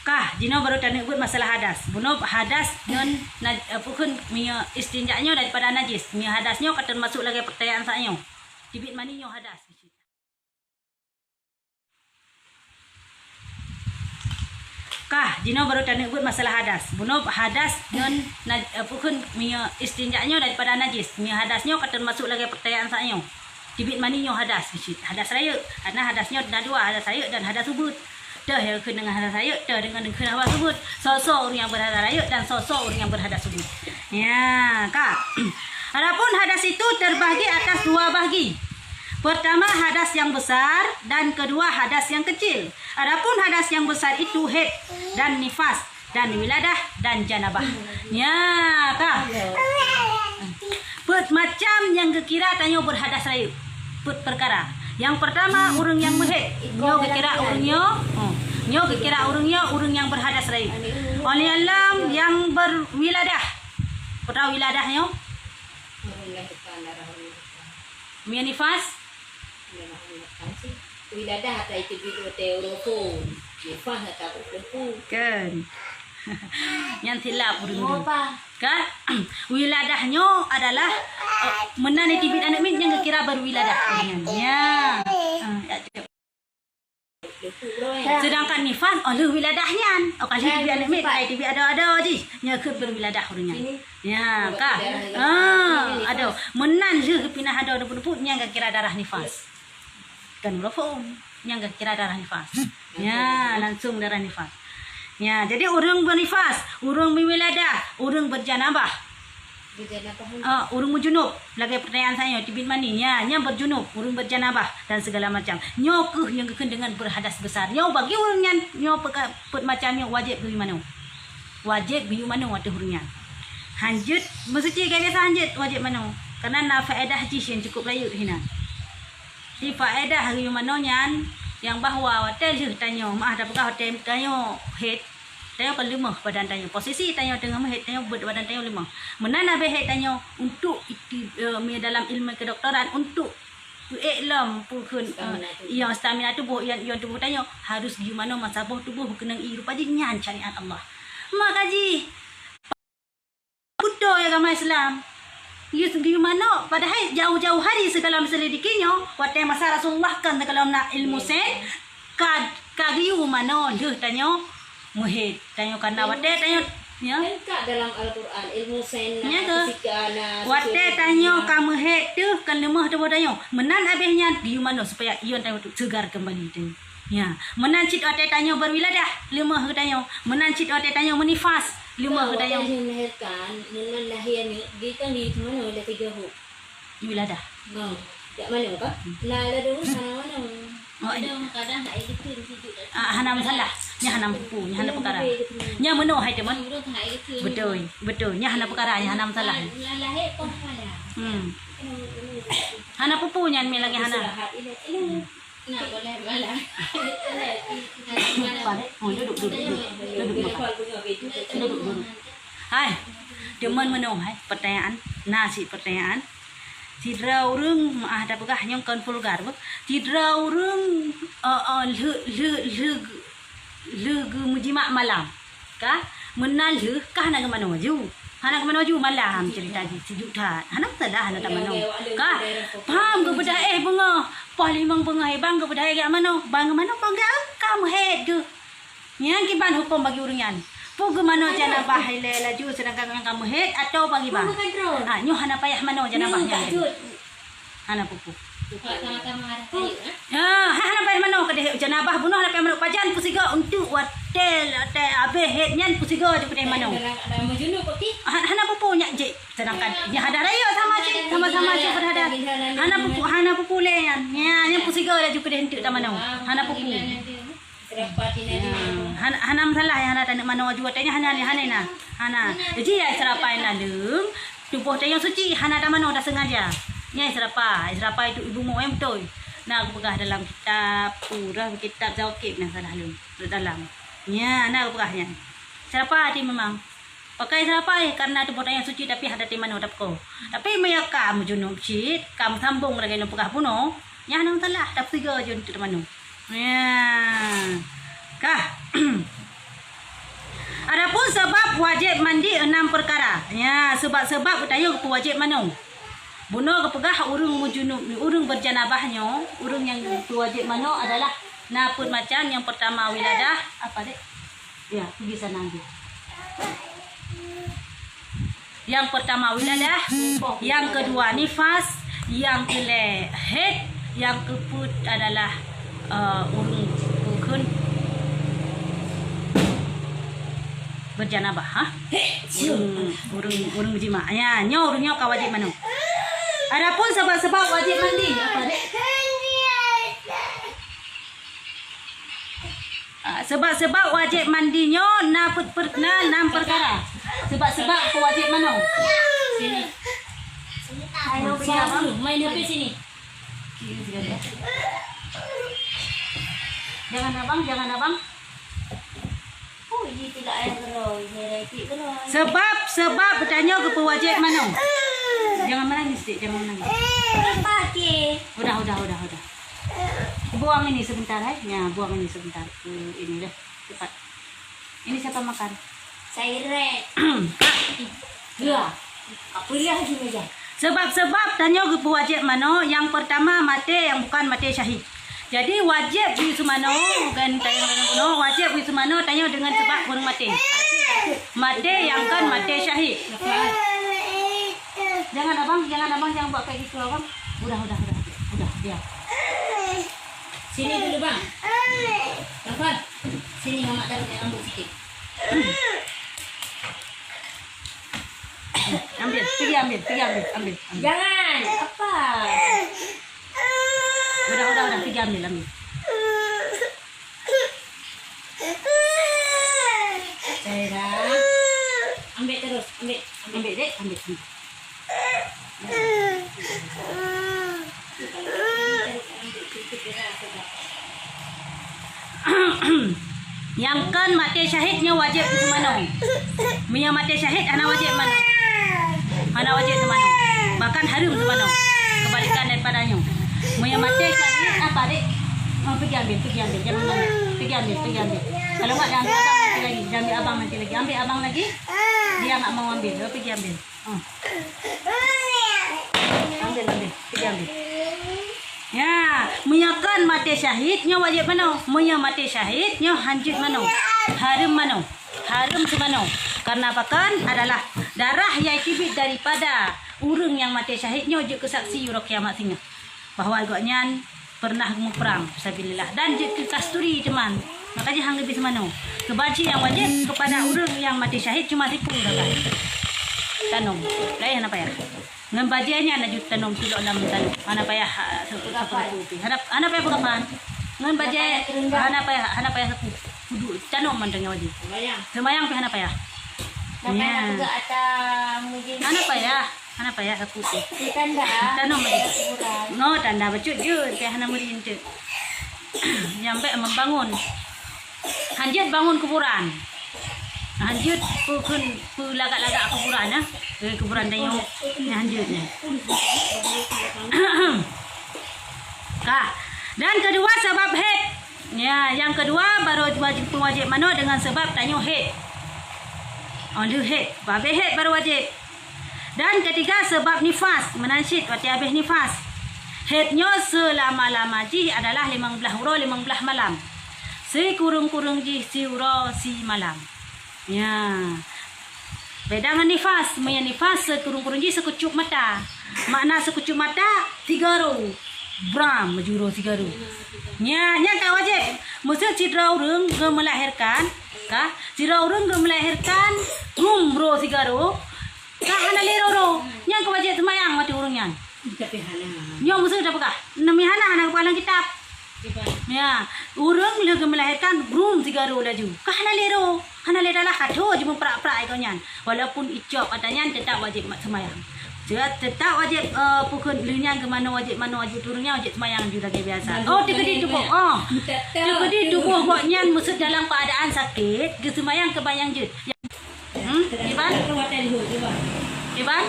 Kah, Jino baru tanya buat masalah hadas. Bunuh hadas nyon pukun mia istinjaknya daripada najis. Mia hadasnya kata masuk lagi pertanyaan saya. Tibit maninya hadas. Kah, Jino baru tanya buat masalah hadas. Bunuh hadas nyon pukun mia istinjaknya daripada najis. Mia hadasnya kata masuk lagi pertanyaan saya. Tibit maninya hadas. Hadas raya. Karena hadasnya ada dua, hadas raya dan hadas subut. Dah yang kena dengan hadas raya, dah dengan hadas subut. Sosok orang yang berhadas raya dan sosok orang yang berhadas subut. Ya, Kak. Adapun hadas itu terbagi atas dua bahagi. Pertama hadas yang besar dan kedua hadas yang kecil. Adapun hadas yang besar itu haid dan nifas dan wiladah dan janabah. Ya, Kak. Put macam yang kira tanya berhadas raya. Put perkara. Yang pertama orang yang mehid, nyo kira orangnya, nyo kira orangnya orang yang berhadas raya. Oleh alam yang berwiladah. Tahu wiladahnya? Mia nifas? Wiladah atau itu video teorofu, nifas atau teorofu. Kan. Yang silap orang kan? Wiladahnya adalah menani tibit anak min yang kira berwiladah. Ya. Sedangkan nifas oleh wiladahnya. Kali tibit anak min, kali tibit ada je. Nya ke berwiladah orangnya. Ya, kah? Ada. Menan je pindah ada pun yang kira darah nifas. Kan urafum yang kira darah nifas. Ya, langsung darah nifas. Ya, jadi orang bernifas, orang berwiladah, orang berjanabah. Orang berjunub. Lagi pertanyaan saya, tibit mani, nya berjunub, orang berjanabah dan segala macam. Nyo yang dengan berhadas besar. Nyo bagi orang yang nyo macamnya wajib bagi mana? Wajib bagi mana waktu orangnya. Hanjut, mesti kayak biasa hanjut wajib mana? Karena na faedah haji yang cukup layu hina. Di faedah hari mana yang bahwa hotel je tanya, maaf dapatkan hotel tanya head. Tanya kan lemah badan tanya. Posisi tanya tengah head tanya badan tanya lemah. Menana be head tanya untuk dalam ilmu kedokteran untuk iklam pukun yang stamina tubuh yang tubuh tanya harus gimana masabah tubuh kena irup aja nyan syariat Allah. Makaji buddha agama Islam. Gimana padahal jauh-jauh hari segala meselidikinya waktu masa Rasulullah kan kalau nak ilmu sen kagiu mana dia tanya muhid tanya karena waktu tanya ya dalam Al-Quran ilmu sen fisika waktu tanya kamu head tu kan lemah tu tanya menan habisnya di mana supaya ion tanya segar kembali tu ya menan cit waktu tanya berwiladah lemah tanya menan cit waktu tanya menifas lemah tanya melahirkan menan lahir dia kan di mana ada 3 huruf wiladah tak mana apa la dulu sana mana kadang tak itu hanam salah nya hanam pupu nya hanam perkara nya meno hai teman betul nya hanam perkara nya hanam salah lahir pun mana hanam pupu nya mi lagi hanam nak boleh bala duduk hai teman meno hai pertanyaan nasi pertanyaan Tidra orang ada pegah yang kan vulgar bak. Tidra orang le mujimak malam. Kah menal le kah nak mana maju. Hana ke mana maju malam cerita sejuk dah. Hana salah hana tak mana. Kah paham ke budaya bunga. Palimang bunga bang ke budaya gak mana? Bang mana bang kamu head ke. Yang kiban hukum bagi orang yan. Pugu mana janabah ile laju sedangkan yang kamu head atau bagi bang. Nyo hana payah mana janabahnya. Hana pupu. Hana payah mana ke janabah bunuh hana payah mana pajan pusiga untuk hotel abe head nyan pusiga je kedai mana. Hana pupu nyak je sedangkan nya ada raya sama-sama je berhadap. Hana pupu le yan. Nya pusiga laju kedai hentik ta mana. Hana pupu. Hanam salah yang ada tanya mana wajib tanya hana na hana jadi ya serapai nalung tubuh tanya suci hana ada mana dah sengaja nya serapai itu ibu mu yang betul nah aku pegah dalam kitab purah kitab Zawqib nah salah lung dalam nya nah aku pegahnya serapai ti memang pakai serapai karena tubuh tanya suci tapi ada ti mana dapko tapi mereka mujunub cit kamu sambung lagi nang pegah puno nya nang salah tapi tiga je untuk mana ya kah Adapun sebab wajib mandi 6 perkara. Ya, sebab-sebab bertanya ke wajib mana? Bunuh kepegah urung mujunub, urung berjanabahnya, urung yang wajib mana adalah napun macam yang pertama wiladah, apa dek? Ya, pergi sana ambil. Yang pertama wiladah, yang kedua nifas, yang kelima haid, yang keempat adalah urung ukun berjanabah, ha? Urung jima. Ya, nyo urungnya ka wajib mana? Adapun sebab-sebab wajib mandi, apa dek? Sebab-sebab wajib mandinya 6 perkara. Sebab-sebab wajib mana? Sini. Ayo pergi main HP sini. Jangan abang. Oh, ini tidak air keroy, merah keroy. Sebab bertanya ke wajib mana? Jangan menangis, Dek. Jangan menangis. Pakai. Udah. Buang ini sebentar, ya. Buang ini sebentar. Ini dah, cepat. Ini siapa makan? Saya rek. Ya. Apa dia di meja? Sebab-sebab tanya ke wajib mana? Yang pertama mati yang bukan mati syahid. Jadi wajib di semana bukan tanya dengan wajib di semana tanya dengan sebab orang mati. Mati yang kan mati syahid. Jangan abang buat kayak gitu abang. Udah, diam. Sini dulu bang. Bang, sini mama taruh rambut sikit. Pergi ambil. Jangan. Apa? Udah, pergi ambil. Saya ambil terus, Ambil, Dek, ambil. Yang kan mati syahidnya wajib ke mana? Yang mati syahid ana wajib mana? Ana wajib ke mana? Bahkan harum ke mana? Kebalikan daripadanya. Yang mati syahid apa dek? Pergi ambil. Jangan mana. Pergi ambil. Kalau enggak jangan abang nanti lagi. Jangan abang nanti lagi. Ambil abang lagi. Dia enggak mau ambil. Pergi ambil. Ambil. Pergi ambil. Ya, menyakan mati syahidnya wajib mana? Mati syahidnya hanjut mana? Harum mana? Harum semana? Karena apa kan adalah darah yang tibit daripada urang yang mati syahidnya wajib kesaksi yura kiamat singa. Bahwa agaknya pernah perang fisabilillah dan je kasturi teman. Makanya hang lebih semana? Kebaji yang wajib kepada urang yang mati syahid cuma 10 dah. Tanong. Lain apa ya? Ngan bajiannya na jut tanom kilo alam tanong. Ana pa ya seperti harap ana pa ya pagapan. Ngan bajai ana pa ya kudu tanom man tanya wajib. Semayang pa ana pa ya. Namanya juga ada mungkin. Ana pa ya putih. Tanda. Tanom no tanda bacut jut kayak hana murin tu. Nyampe membangun. Hanjat bangun kuburan. Hanjut lagak-lagak kuburan ya. Kuburan tayong hanjutnya. Kak. Dan kedua sebab haid. Ya, yang kedua baru wajib mana dengan sebab tanya haid. Lu haid, babe haid baru wajib. Dan ketiga sebab nifas, menansyid waktu habis nifas. Haidnya selama-lama ji adalah 15 hura 15 malam. Sekurung-kurung ji si hura si malam. Ya. Beda dengan nifas. Nifas sekurung-kurung ji sekucup mata. Makna sekucup mata 3 ro. Bram juro 3 ro. Ya, yang tak wajib. Mesti cidra urang ke melahirkan, kah? Cidra urang ke melahirkan ro 3 ro. Kah hana lero ro. Yang kewajib semayang mati urangnya. Tapi hana. Yang mesti dapat kah? Nami hana kepala kitab. Ya, urang le ke melahirkan rum 3 ro laju. Kah hana lero. Hana lera lah kado je memperak-perak ikonyan. Walaupun icap katanya tetap wajib semayang. Tetap wajib pukul linya ke mana wajib turunnya wajib semayang juga kayak biasa. Oh, di tubuh. Di tubuh boknya musuh dalam keadaan sakit, ke semayang ke bayang jut. Iban? Iban?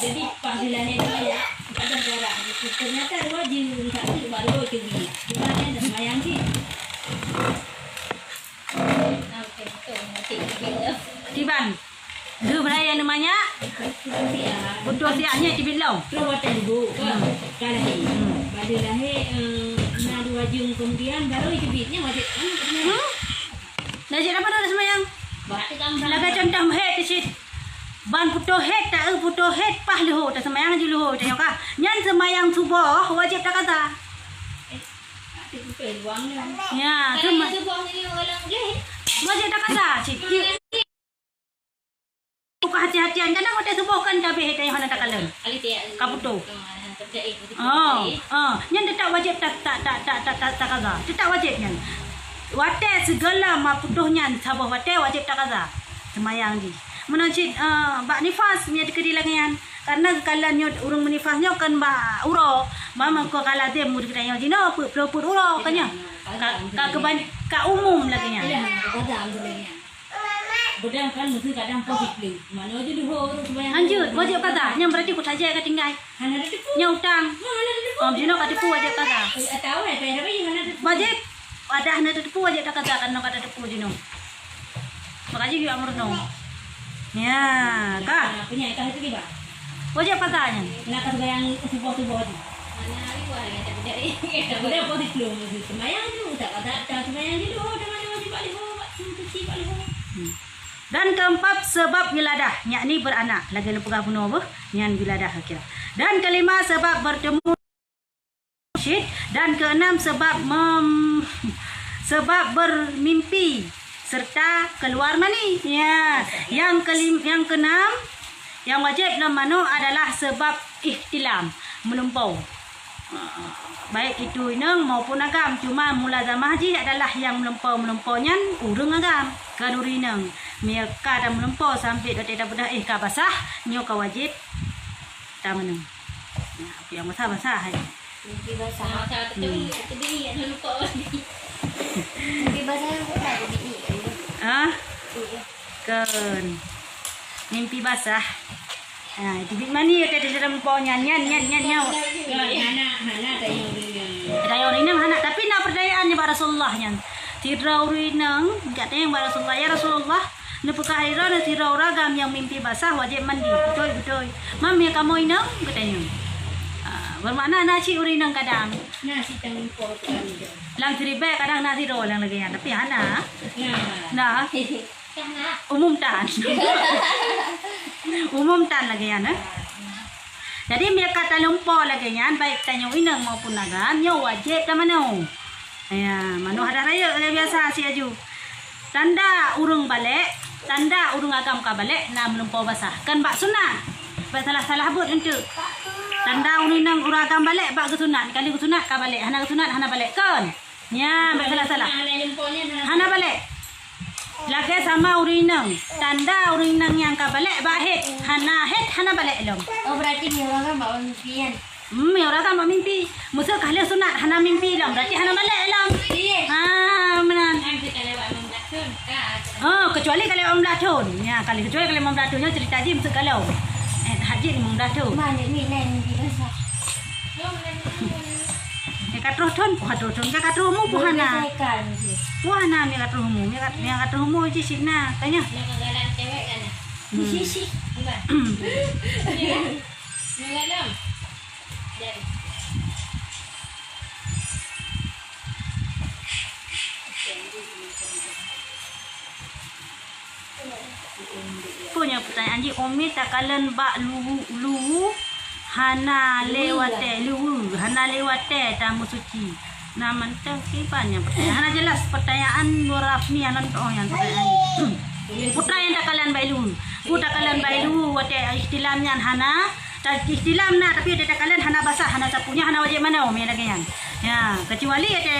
Jadi panggilannya dia ada darah. Ternyata wajib baru itu dia. Gimana semayang sih? Kemudiannya dibilang. Perawatan dulu ke lahir. Baru lahir nak 2 jam kemudian baru itu bitnya wajib Najib apa dah semayang? Berarti kamu Laga contoh het sit. Ban puto het tak puto het pah leho tak semayang di leho tengok kah. Nyan semayang subuh wajib tak kata. itu peluang lah. Ya, Kalau subuh ni orang lahir. wajib tak kata sit. Buka hati-hatian kadang waktu subuh kan cabe het yang tak kalen. Ali tiak. Kaputo. Terjadi. Nyan tak wajib tak kata. Tak wajib nyan. Wate segala ma putuhnya sabah wate wajib tak kaza semayang di menocit bak nifas nya dikedilangan karena kalanya urang menifasnya kan ba uro mama ko kala dem murid kaya jino pur uro kanya ka umum lagi nya Bedang kan mesti kadang positif. Mana aja dulu orang semayang. lanjut wajib kaza nya berarti ku saja ka tinggal Hana ada tipu. nya utang Mana ada tipu. jino ka tipu wajib kaza Tahu kayak apa yang mana ada tipu. wajib ada hana tipu wajib tak kaza kan kata tipu jino makanya juga amurno ya kah Punya kah itu tiba. wajib kaza nya Kenapa sebayang subuh-subuh tu? Mana hari buat yang tak jadi. Tak boleh positif dulu. Semayang dulu tak ada semayang dulu. Mana wajib balik buat cuci balik. Dan keempat sebab wiladah, yakni beranak. Lagi lepegah bunuh apa? Yang wiladah kira. Dan kelima sebab bertemu syid. Dan keenam sebab bermimpi serta keluar mani. Ya. Yang keenam yang wajib namanya adalah sebab ihtilam, melumpau. Baik itu inang maupun agam, cuma mulazamah haji adalah yang melampau-melampaunya urang agam kan urinang mereka dah melampau sampai dah tidak bedah ka basah nyo ka wajib ta menang ya apa yang basah hai Mimpi basah. Tapi dia nak lupa lagi. Mimpi basah yang tak jadi ni. kan mimpi basah di bit mani ada di dalam po nyan Hana Dayo rinang anak tapi na perdayaannya para Rasulullah nyan. Tirau rinang kata yang para Rasulullah ya Rasulullah nepukahira na tirau ragam yang mimpi basah wajib mandi. Betul. Mami kamu inang katanya. Bermakna nasi urinang kadang. nasi tanggung pot kan. Lang tribe kadang nasi ro lang lagi yan. Tapi hana Nah. na umum tan. Umum tan lagi yan. Jadi mereka kata lumpur lagi yan baik tanya inang maupun agam nyo wajib ta mano. Ya, mano ada raya biasa si aju. Tanda urung balik, tanda urung agam ka balik na melumpur basah. Kan bak sunat. Bak salah buat untuk. Tanda urang uragam balik bak ke sunat. Kali ke sunat ka balik, hana ke sunat hana balik kan. Ya, bak salah. Hana balik. Lagi sama urinang. Tanda urinang yang ka balik bak het, hana balik lom. Oh berarti ni orang kan bawa mimpian. Orang kan mak mimpi. Musuh kali sunat hana mimpi lom. Berarti hana balik lom. Menan. Kecuali kalau Om Latun. Ya, kecuali kalau Om Latunnya cerita haji musuh kalau. Haji ni Om Latun. Mana ni mimpi basah. Katruh ton, katruh katruhmu puhana. Kan. Puhana mi katruhmu, mi katruhmu je sina. Tanya. Sisi. Punya pertanyaan ji Omi takalan bak luwu hana lewate tamu suci. Nama teh kipanya pertanyaan hana jelas pertanyaan Nurafni anan oh yang pertanyaan. Putra yang takalan bailu. Putra takalan bailu wate istilamnya hana istilam na tapi ada takalan hana basah hana sapunya hana wajib mana Omi lagi yang. Ya, kecuali ada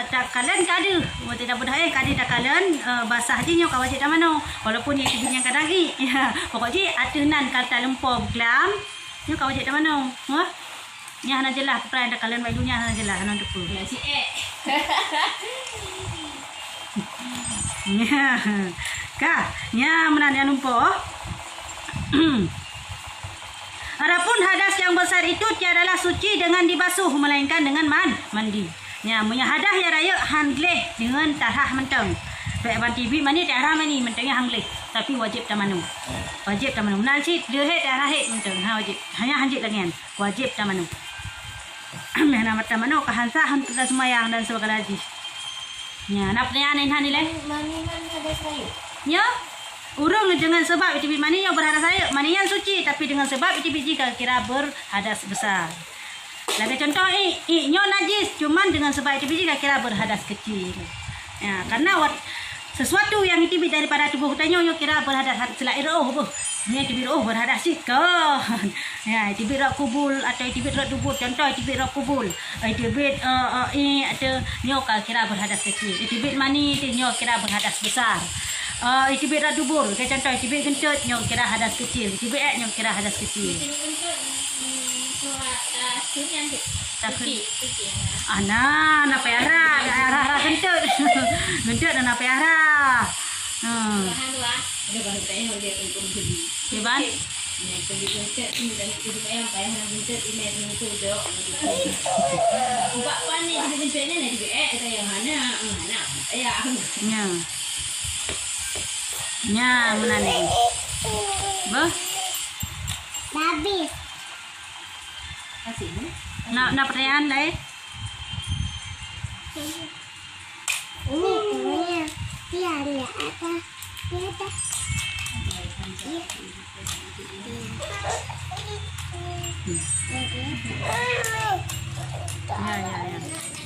takalan kadu. Wate dah budaya kadu takalan basah je nyo kawajib dah mano. Walaupun ia yang kadang ya, pokoknya atunan kata lempur glam nyo kawajib dah mano. Ha? Nya hana jelas peran takalan bailunya hana jelas hana depu. Ya. Ka, nya menan yang lumpur. Adapun hadas yang besar itu tiadalah suci dengan dibasuh melainkan dengan mandi. Ya, punya hadah ya raya handleh dengan tarah menteng. Baik ban TV mani tarah mani mentengnya handleh. tapi wajib tamanu. Wajib tamanu. Nanti dia het arah het mentang ha wajib. Hanya hanjit lagi wajib tamanu. Mehna tamanu kahansa hantu dah semayang dan segala lagi. Ya, nak pertanyaan ini leh. Manian ada sayur. Ya. Urang dengan sebab itu mani yang berhadas saya, mani yang suci tapi dengan sebab itu jika kira berhadas besar. Lagi contoh nyo najis cuman dengan sebab itu jika kira berhadas kecil. Ya, karena sesuatu yang itu daripada tubuh kita nyo kira berhadas selain roh boh. Ni itu roh berhadas sih kan. Ya, itu roh kubul atau itu roh tubuh contoh itu roh kubul. Itu atau nyo kira berhadas kecil. Itu mani itu nyo kira berhadas besar. Itu beda dubur. Kayak contoh itu beda kentut nyong kira hadas kecil. Itu beda nyong kira hadas kecil. Ana, na pera, arah kentut. Kentut dan na pera. Kiban? Ya. Nya, mana ni? Bah? Habis. Nak pertanyaan lain? Ini temannya. Dia ada apa? Dia ada. Ya.